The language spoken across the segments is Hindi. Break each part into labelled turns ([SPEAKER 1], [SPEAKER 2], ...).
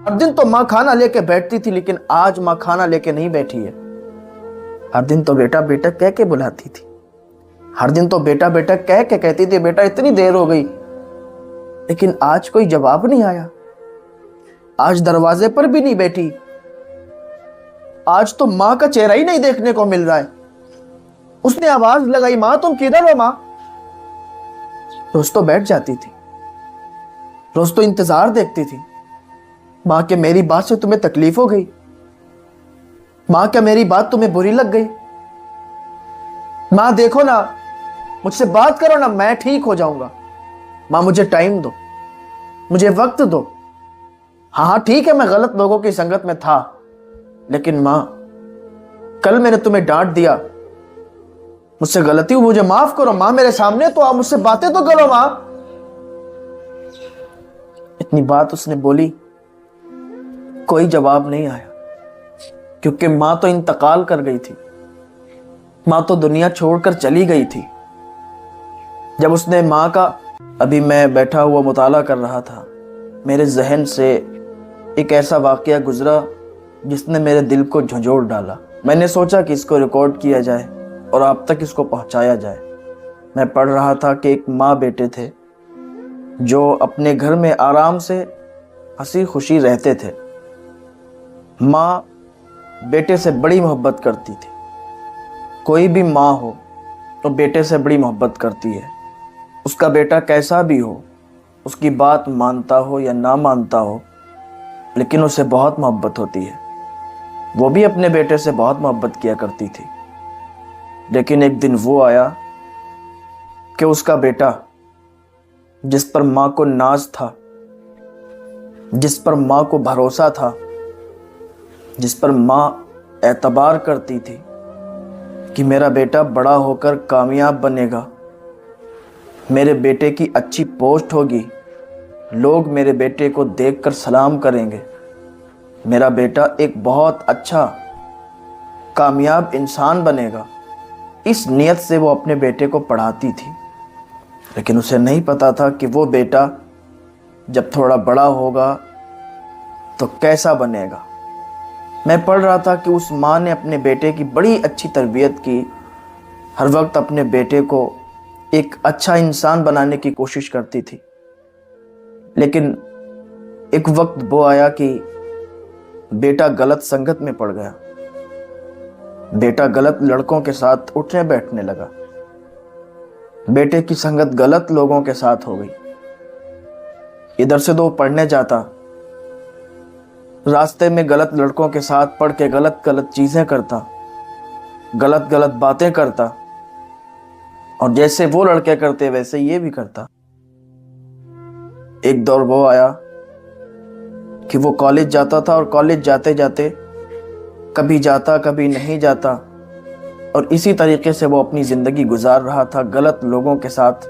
[SPEAKER 1] हर दिन तो माँ खाना लेके बैठती थी, लेकिन आज माँ खाना लेके नहीं बैठी है। हर दिन तो बेटा बेटा कह के बुलाती थी, हर दिन तो बेटा बेटा कह के कहती थी बेटा इतनी देर हो गई, लेकिन आज कोई जवाब नहीं आया। आज दरवाजे पर भी नहीं बैठी। आज तो माँ का चेहरा ही नहीं देखने को मिल रहा है। उसने आवाज लगाई, माँ तुम किधर हो माँ? रोज तो बैठ जाती थी, रोज तो इंतजार देखती थी। माँ के मेरी बात से तुम्हें तकलीफ हो गई? माँ क्या मेरी बात तुम्हें बुरी लग गई? माँ देखो ना, मुझसे बात करो ना, मैं ठीक हो जाऊंगा। माँ मुझे टाइम दो, मुझे वक्त दो। हाँ हाँ ठीक है, मैं गलत लोगों की संगत में था, लेकिन माँ कल मैंने तुम्हें डांट दिया, मुझसे गलती हुई, मुझे माफ करो माँ। मेरे सामने तो आप मुझसे बातें तो करो माँ। इतनी बात उसने बोली, कोई जवाब नहीं आया, क्योंकि माँ तो इंतकाल कर गई थी। माँ तो दुनिया छोड़कर चली गई थी। जब उसने माँ का, अभी मैं बैठा हुआ मुताला कर रहा था, मेरे जहन से एक ऐसा वाकया गुजरा जिसने मेरे दिल को झंझोड़ डाला। मैंने सोचा कि इसको रिकॉर्ड किया जाए और आप तक इसको पहुंचाया जाए। मैं पढ़ रहा था कि एक माँ बेटे थे जो अपने घर में आराम से हंसी खुशी रहते थे। माँ बेटे से बड़ी मोहब्बत करती थी। कोई भी माँ हो तो बेटे से बड़ी मोहब्बत करती है। उसका बेटा कैसा भी हो, उसकी बात मानता हो या ना मानता हो, लेकिन उसे बहुत मोहब्बत होती है। वो भी अपने बेटे से बहुत मोहब्बत किया करती थी। लेकिन एक दिन वो आया कि उसका बेटा, जिस पर माँ को नाज था, जिस पर माँ को भरोसा था, जिस पर माँ एतबार करती थी कि मेरा बेटा बड़ा होकर कामयाब बनेगा, मेरे बेटे की अच्छी पोस्ट होगी, लोग मेरे बेटे को देखकर सलाम करेंगे, मेरा बेटा एक बहुत अच्छा कामयाब इंसान बनेगा, इस नियत से वो अपने बेटे को पढ़ाती थी। लेकिन उसे नहीं पता था कि वो बेटा जब थोड़ा बड़ा होगा तो कैसा बनेगा। मैं पढ़ रहा था कि उस माँ ने अपने बेटे की बड़ी अच्छी तरबियत की, हर वक्त अपने बेटे को एक अच्छा इंसान बनाने की कोशिश करती थी। लेकिन एक वक्त वो आया कि बेटा गलत संगत में पड़ गया। बेटा गलत लड़कों के साथ उठने बैठने लगा। बेटे की संगत गलत लोगों के साथ हो गई। इधर से तो पढ़ने जाता, रास्ते में गलत लड़कों के साथ पढ़ के गलत गलत चीजें करता, गलत गलत बातें करता, और जैसे वो लड़के करते वैसे ये भी करता। एक दौर वो आया कि वो कॉलेज जाता था, और कॉलेज जाते जाते कभी जाता कभी नहीं जाता, और इसी तरीके से वो अपनी ज़िंदगी गुजार रहा था। गलत लोगों के साथ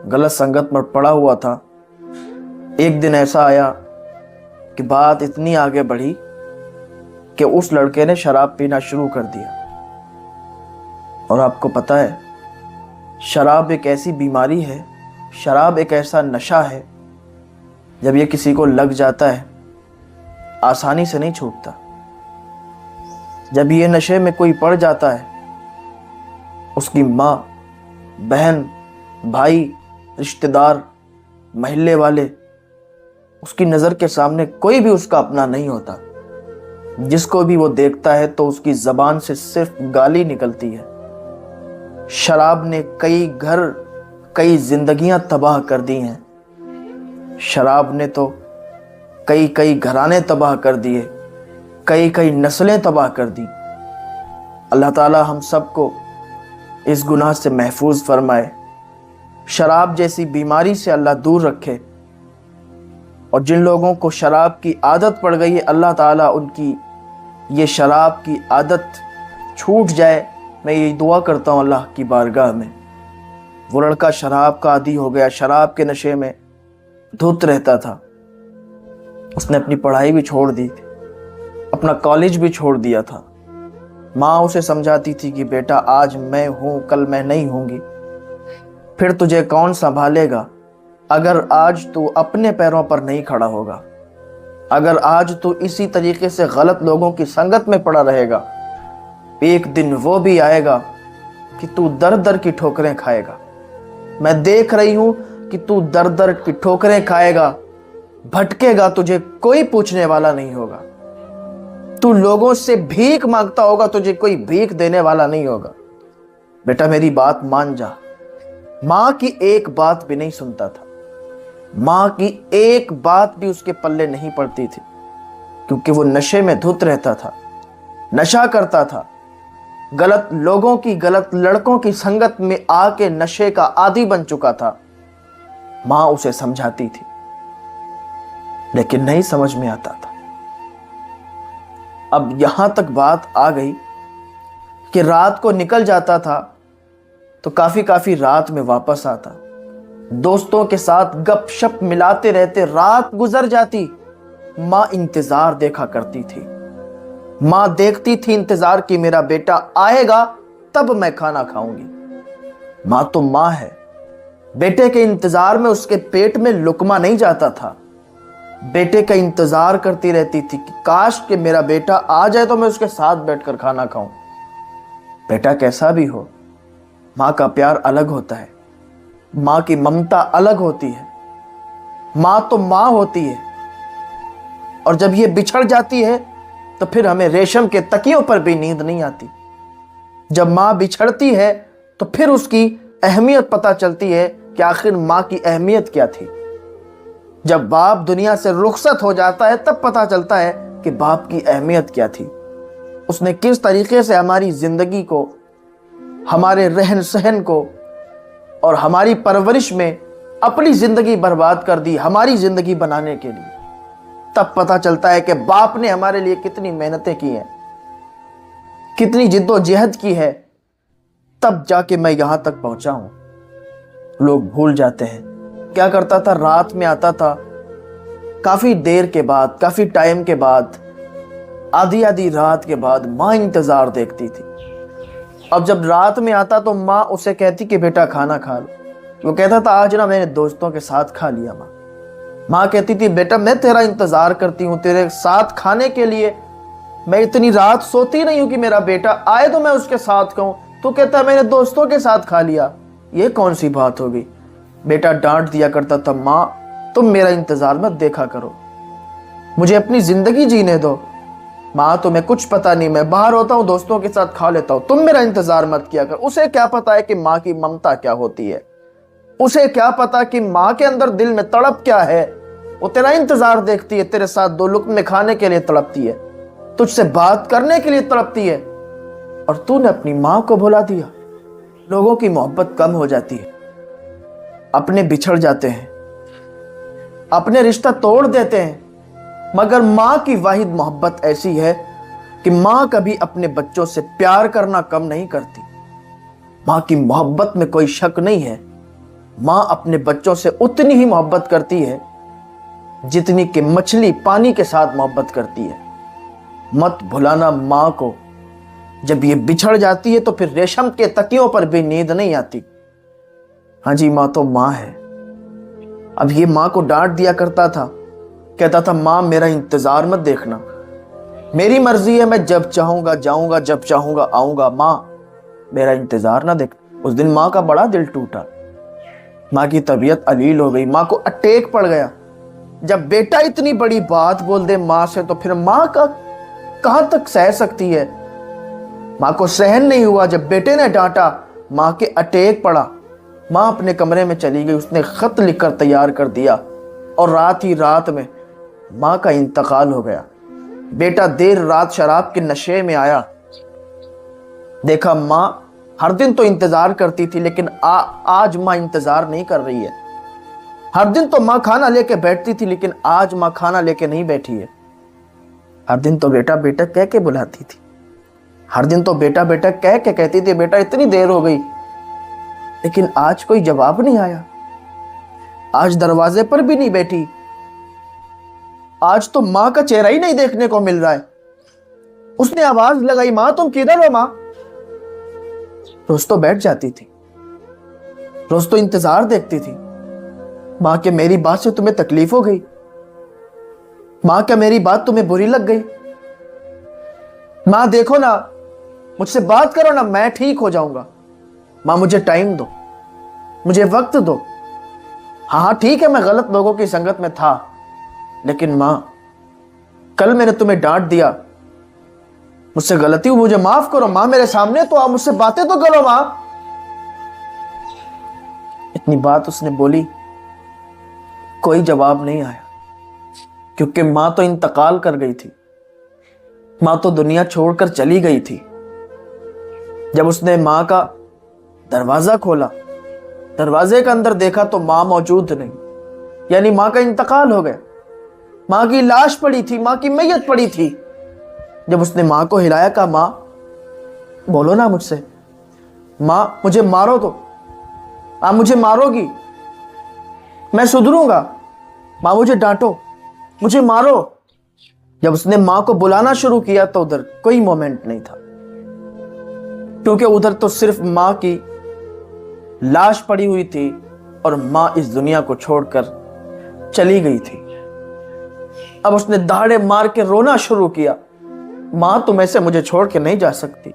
[SPEAKER 1] गलत संगत में पड़ा हुआ था। एक दिन ऐसा आया कि बात इतनी आगे बढ़ी कि उस लड़के ने शराब पीना शुरू कर दिया। और आपको पता है, शराब एक ऐसी बीमारी है, शराब एक ऐसा नशा है, जब ये किसी को लग जाता है आसानी से नहीं छूटता। जब ये नशे में कोई पड़ जाता है, उसकी माँ, बहन, भाई, रिश्तेदार, महल्ले वाले, उसकी नज़र के सामने कोई भी उसका अपना नहीं होता। जिसको भी वो देखता है तो उसकी ज़बान से सिर्फ गाली निकलती है। शराब ने कई घर, कई जिंदगियां तबाह कर दी हैं। शराब ने तो कई कई घराने तबाह कर दिए, कई कई नस्लें तबाह कर दी। अल्लाह ताला हम सबको इस गुनाह से महफूज फरमाए, शराब जैसी बीमारी से अल्लाह दूर रखे। और जिन लोगों को शराब की आदत पड़ गई है, अल्लाह ताला उनकी ये शराब की आदत छूट जाए। मैं यही दुआ करता हूँ अल्लाह की बारगाह में। वो लड़का शराब का आदी हो गया, शराब के नशे में धुत रहता था। उसने अपनी पढ़ाई भी छोड़ दी थी, अपना कॉलेज भी छोड़ दिया था। माँ उसे समझाती थी कि बेटा आज मैं हूँ, कल मैं नहीं होंगी, फिर तुझे कौन संभालेगा अगर आज तू अपने पैरों पर नहीं खड़ा होगा, अगर आज तू इसी तरीके से गलत लोगों की संगत में पड़ा रहेगा, एक दिन वो भी आएगा कि तू दर दर की ठोकरें खाएगा। मैं देख रही हूं कि तू दर दर की ठोकरें खाएगा, भटकेगा, तुझे कोई पूछने वाला नहीं होगा। तू लोगों से भीख मांगता होगा, तुझे कोई भीख देने वाला नहीं होगा। बेटा मेरी बात मान जा। मां की एक बात भी नहीं सुनता था, मां की एक बात भी उसके पल्ले नहीं पड़ती थी, क्योंकि वो नशे में धुत रहता था, नशा करता था, गलत लोगों की, गलत लड़कों की संगत में आके नशे का आदी बन चुका था। मां उसे समझाती थी, लेकिन नहीं समझ में आता था। अब यहां तक बात आ गई कि रात को निकल जाता था तो काफी रात में वापस आता, दोस्तों के साथ गपशप मिलाते रहते रात गुजर जाती। मां इंतजार देखा करती थी, मां देखती थी इंतजार कि मेरा बेटा आएगा तब मैं खाना खाऊंगी। मां तो मां है, बेटे के इंतजार में उसके पेट में लुकमा नहीं जाता था। बेटे का इंतजार करती रहती थी कि काश कि मेरा बेटा आ जाए तो मैं उसके साथ बैठकर खाना खाऊं। बेटा कैसा भी हो, मां का प्यार अलग होता है, मां की ममता अलग होती है। मां तो मां होती है, और जब ये बिछड़ जाती है तो फिर हमें रेशम के तकियों पर भी नींद नहीं आती। जब मां बिछड़ती है तो फिर उसकी अहमियत पता चलती है कि आखिर मां की अहमियत क्या थी। जब बाप दुनिया से रुखसत हो जाता है तब पता चलता है कि बाप की अहमियत क्या थी। उसने किस तरीके से हमारी जिंदगी को, हमारे रहन सहन को और हमारी परवरिश में अपनी जिंदगी बर्बाद कर दी हमारी जिंदगी बनाने के लिए। तब पता चलता है कि बाप ने हमारे लिए कितनी मेहनतें की हैं, कितनी जिद्दोजहद की है। तब जाके मैं यहां तक पहुंचा हूं। लोग भूल जाते हैं। क्या करता था, रात में आता था, काफी देर के बाद, काफी टाइम के बाद, आधी आधी रात के बाद मां इंतजार देखती थी। अब जब रात में आता तो मां उसे कहती कि बेटा खाना खा लो। वो कहता था आज ना मैंने दोस्तों के साथ खा लिया। मां कहती थी बेटा मैं तेरा इंतजार करती हूं, तेरे साथ खाने के लिए। मैं इतनी रात सोती नहीं हूं कि मेरा बेटा आए तो मैं उसके साथ खाऊं। तो कहता है मैंने दोस्तों के साथ खा लिया, ये कौन सी बात होगी। बेटा डांट दिया करता था, मां तुम मेरा इंतजार मत देखा करो, मुझे अपनी जिंदगी जीने दो। मां तुम्हें कुछ पता नहीं, मैं बाहर होता हूं, दोस्तों के साथ खा लेता हूं, तुम मेरा इंतजार मत किया कर। उसे क्या पता है कि मां की ममता क्या होती है, उसे क्या पता कि मां के अंदर दिल में तड़प क्या है। वो तेरा इंतजार देखती है, तेरे साथ दो लुक़्मे खाने के लिए तड़पती है, तुझसे बात करने के लिए तड़पती है, और तूने अपनी मां को भुला दिया। लोगों की मोहब्बत कम हो जाती है, अपने बिछड़ जाते हैं, अपने रिश्ता तोड़ देते हैं। मगर मां की वाहिद मोहब्बत ऐसी है कि मां कभी अपने बच्चों से प्यार करना कम नहीं करती। मां की मोहब्बत में कोई शक नहीं है। मां अपने बच्चों से उतनी ही मोहब्बत करती है जितनी कि मछली पानी के साथ मोहब्बत करती है। मत भुलाना मां को। जब ये बिछड़ जाती है तो फिर रेशम के तकियों पर भी नींद नहीं आती। हाँ जी, मां तो मां है। अब ये मां को डांट दिया करता था, कहता था मां मेरा इंतजार मत देखना, मेरी मर्जी है, मैं जब चाहूंगा जाऊंगा, जब चाहूंगा आऊंगा, मां मेरा इंतजार ना देख। उस दिन मां का बड़ा दिल टूटा, मां की तबीयत अलील हो गई, मां को अटैक पड़ गया। जब बेटा इतनी बड़ी बात बोल दे मां से तो फिर मां का कहां तक सह सकती है। मां को सहन नहीं हुआ, जब बेटे ने डांटा मां के अटैक पड़ा। मां अपने कमरे में चली गई, उसने खत लिखकर तैयार कर दिया, और रात ही रात में मां का इंतकाल हो गया। बेटा देर रात शराब के नशे में आया, देखा मां हर दिन तो इंतजार करती थी, लेकिन आज मां इंतजार नहीं कर रही है। हर दिन तो मां खाना लेके बैठती थी, लेकिन आज मां खाना लेके नहीं बैठी है। हर दिन तो बेटा बेटा कह के बुलाती थी, हर दिन तो बेटा बेटा कह के कहती थी बेटा इतनी देर हो गई, लेकिन आज कोई जवाब नहीं आया। आज दरवाजे पर भी नहीं बैठी। आज तो मां का चेहरा ही नहीं देखने को मिल रहा है। उसने आवाज लगाई, मां तुम किधर हो मां। रोज तो बैठ जाती थी, रोज तो इंतजार देखती थी। मां के मेरी बात से तुम्हें तकलीफ हो गई, माँ क्या मेरी बात तुम्हें बुरी लग गई? माँ देखो ना, मुझसे बात करो ना, मैं ठीक हो जाऊंगा। माँ मुझे टाइम दो, मुझे वक्त दो। हाँ हाँ ठीक है, मैं गलत लोगों की संगत में था, लेकिन माँ कल मैंने तुम्हें डांट दिया, मुझसे गलती हुई, मुझे माफ करो माँ। मेरे सामने तो आप मुझसे बातें तो करो माँ। इतनी बात उसने बोली, कोई जवाब नहीं आया, क्योंकि माँ तो इंतकाल कर गई थी। माँ तो दुनिया छोड़कर चली गई थी। जब उसने माँ का दरवाजा खोला, दरवाजे के अंदर देखा तो माँ मौजूद नहीं, यानी माँ का इंतकाल हो गया। माँ की लाश पड़ी थी, माँ की मैयत पड़ी थी। जब उसने माँ को हिलाया, कहा माँ बोलो ना मुझसे, माँ मुझे मारो तो, आप मुझे मारोगी, मैं सुधरूंगा, माँ मुझे डांटो, मुझे मारो। जब उसने माँ को बुलाना शुरू किया तो उधर कोई मोमेंट नहीं था, क्योंकि उधर तो सिर्फ माँ की लाश पड़ी हुई थी और माँ इस दुनिया को छोड़कर चली गई थी। अब उसने दहाड़े मार के रोना शुरू किया, माँ तुम ऐसे मुझे छोड़ के नहीं जा सकती।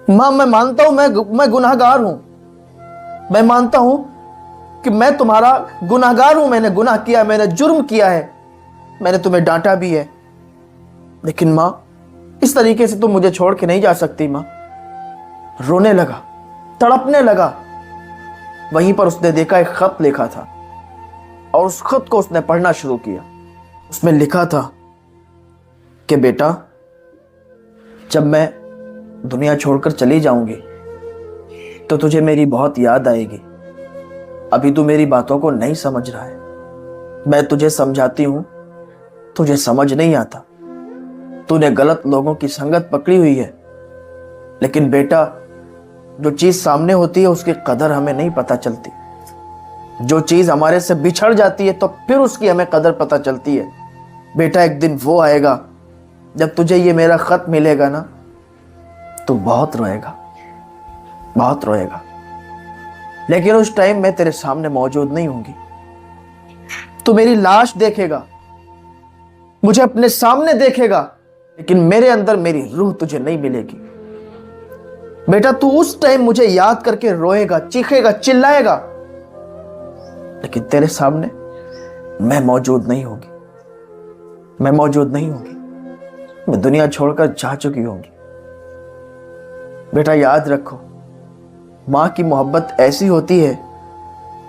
[SPEAKER 1] माँ मैं मानता हूं मैं गुनाहगार हूं, मैं मानता हूं कि मैं तुम्हारा गुनाहगार हूं, मैंने गुनाह किया, मैंने जुर्म किया है, मैंने तुम्हें डांटा भी है, लेकिन माँ इस तरीके से तुम मुझे छोड़ के नहीं जा सकती। माँ रोने लगा, तड़पने लगा। वहीं पर उसने देखा एक खत लिखा था और उस खत को उसने पढ़ना शुरू किया। उसमें लिखा था कि बेटा, जब मैं दुनिया छोड़कर चली जाऊंगी तो तुझे मेरी बहुत याद आएगी। अभी तू मेरी बातों को नहीं समझ रहा है, मैं तुझे समझाती हूं, तुझे समझ नहीं आता। तूने गलत लोगों की संगत पकड़ी हुई है, लेकिन बेटा जो चीज सामने होती है उसकी कदर हमें नहीं पता चलती। जो चीज हमारे से बिछड़ जाती है तो फिर उसकी हमें कदर पता चलती है। बेटा एक दिन वो आएगा जब तुझे ये मेरा खत मिलेगा ना, तू बहुत रोएगा, बहुत रोएगा, लेकिन उस टाइम मैं तेरे सामने मौजूद नहीं होंगी। तू मेरी लाश देखेगा, मुझे अपने सामने देखेगा, लेकिन मेरे अंदर मेरी रूह तुझे नहीं मिलेगी। बेटा तू उस टाइम मुझे याद करके रोएगा, चीखेगा, चिल्लाएगा, लेकिन तेरे सामने मैं मौजूद नहीं होगी, मैं मौजूद नहीं होगी, मैं दुनिया छोड़कर जा चुकी होंगी। बेटा याद रखो, माँ की मोहब्बत ऐसी होती है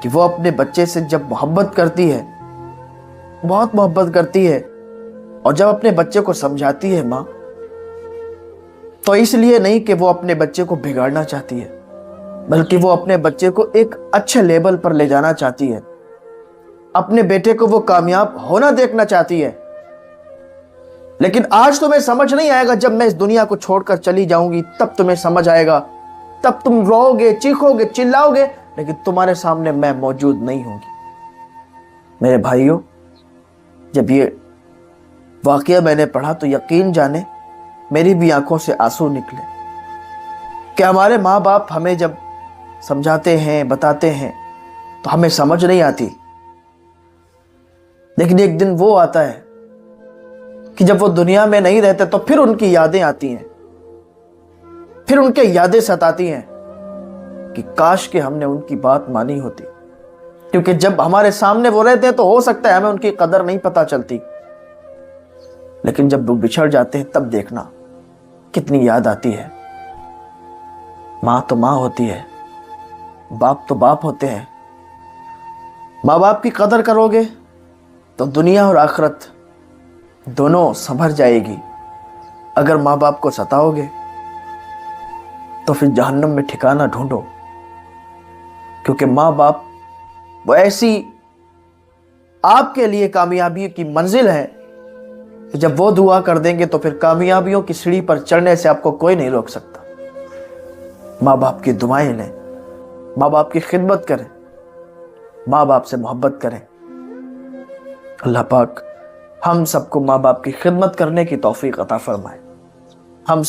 [SPEAKER 1] कि वो अपने बच्चे से जब मोहब्बत करती है, बहुत मोहब्बत करती है, और जब अपने बच्चे को समझाती है माँ, तो इसलिए नहीं कि वो अपने बच्चे को बिगाड़ना चाहती है, बल्कि वो अपने बच्चे को एक अच्छे लेवल पर ले जाना चाहती है। अपने बेटे को वो कामयाब होना देखना चाहती है। लेकिन आज तुम्हें समझ नहीं आएगा, जब मैं इस दुनिया को छोड़कर चली जाऊंगी तब तुम्हें समझ आएगा, तब तुम रोओगे, चीखोगे, चिल्लाओगे, लेकिन तुम्हारे सामने मैं मौजूद नहीं होंगी। मेरे भाइयों, जब ये वाकया मैंने पढ़ा तो यकीन जाने मेरी भी आंखों से आंसू निकले कि हमारे माँ बाप हमें जब समझाते हैं, बताते हैं, तो हमें समझ नहीं आती, लेकिन एक दिन वो आता है कि जब वो दुनिया में नहीं रहते तो फिर उनकी यादें आती हैं, फिर उनके यादें सताती हैं कि काश के हमने उनकी बात मानी होती। क्योंकि जब हमारे सामने वो रहते हैं तो हो सकता है हमें उनकी कदर नहीं पता चलती, लेकिन जब वो बिछड़ जाते हैं तब देखना कितनी याद आती है। माँ तो माँ होती है, बाप तो बाप होते हैं। माँ बाप की कदर करोगे तो दुनिया और आखिरत दोनों संभर जाएगी। अगर माँ बाप को सताओगे तो फिर जहन्नम में ठिकाना ढूंढो, क्योंकि माँ बाप वो ऐसी आपके लिए कामयाबी की मंजिल है कि जब वो दुआ कर देंगे तो फिर कामयाबियों की सीढ़ी पर चढ़ने से आपको कोई नहीं रोक सकता। माँ बाप की दुआएं लें, माँ बाप की खिदमत करें, माँ बाप से मोहब्बत करें। अल्लाह पाक हम सबको माँ बाप की खिदमत करने की तौफीक अता फरमाए। हम सब